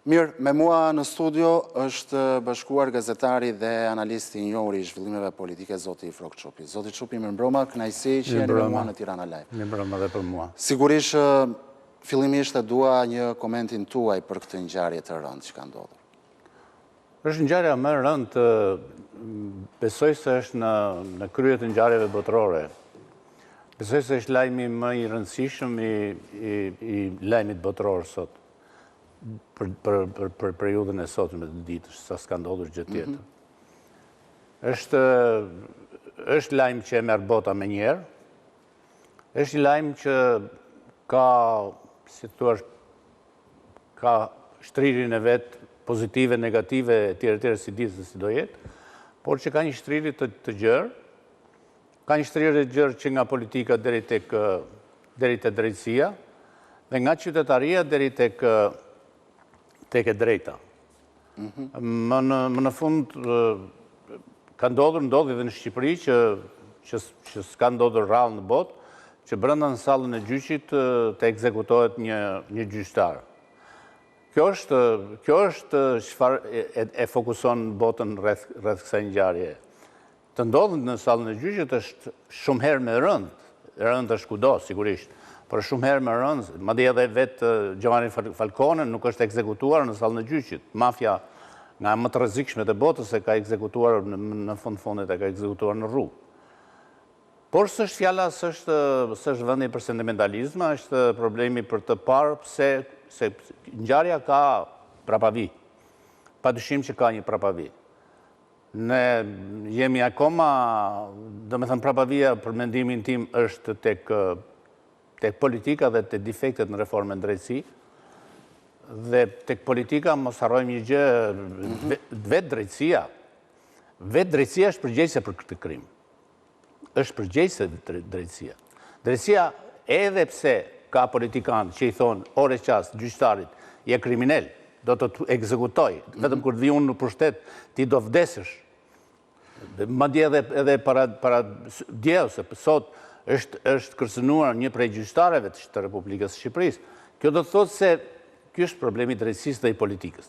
Mirë, me mua në studio është bashkuar gazetari dhe analisti i njohur i zhvillimeve politike, zoti Frok Çupi. Zoti Çupi, mirëmbrëma, kënaqësi që jeni me mua në Tirana Live. Mirëmbrëma dhe për mua. Sigurisht, fillimisht e dua një komentin tuaj për këtë ngjarje të rëndë që ka ndodhur. Është ngjarja më e rëndë, besoj se është në krye të ngjarjeve botërore. Besoj se është lajmi më i rëndësishëm i lajmit botëror sot. Për periudhën e sotme të ditës, sa s'ka ndodhur gjë tjetër. Është lajm që e merr bota me njerë, është një lajm që ka, si thua, ka shtrirjen e vet, pozitive, negative, etj. Si ditë si do jetë, por që ka një shtrirje të gjerë, ka një shtrirje të gjerë që nga politika deri tek drejtësia, dhe nga qytetaria deri tek e drejta. Më në fund ka ndodhi dhe në Shqipëri që s'ka ndodhur rrallë në botë, që brenda në sallën e gjyqit të ekzekutohet një gjyqtar. Kjo është çfarë e fokuson botën rreth kësaj ngjarje. Të ndodhë në sallën e gjyqit është shumë herë më rëndë është kudo, sigurisht. Por shumë herë më rëndë, madje edhe vetë Giovanni Falcone nuk është ekzekutuar në sallën e gjyqit. Mafia nga më të rrezikshme të botës e ka ekzekutuar në fundit e ka ekzekutuar në rrugë. Por s'është fjala, s'është vendi për sentimentalizma, është problemi për të parë se ngjarja ka prapavi. Padyshim që ka një prapavi. Ne jemi akoma, domethënë prapavia për mendimin tim është tek politika dhe tek defektet në reformën drejtësi, dhe tek politika mos harrojmë një gjë, vetë drejtësia është përgjegjëse për këtë krim. Është përgjegjëse drejtësia. Drejtësia, edhe pse ka politikanë që i thonë ore qasë gjyqtarit je kriminal, do të ekzekutoj, vetëm kur vi unë në pushtet ti do vdesësh. Madje edhe para dje ose sot është kërcënuar një prej gjyqtarëve të Republikës së Shqipërisë. Kjo do të thotë se ky është problemi i drejtësisë dhe i politikës.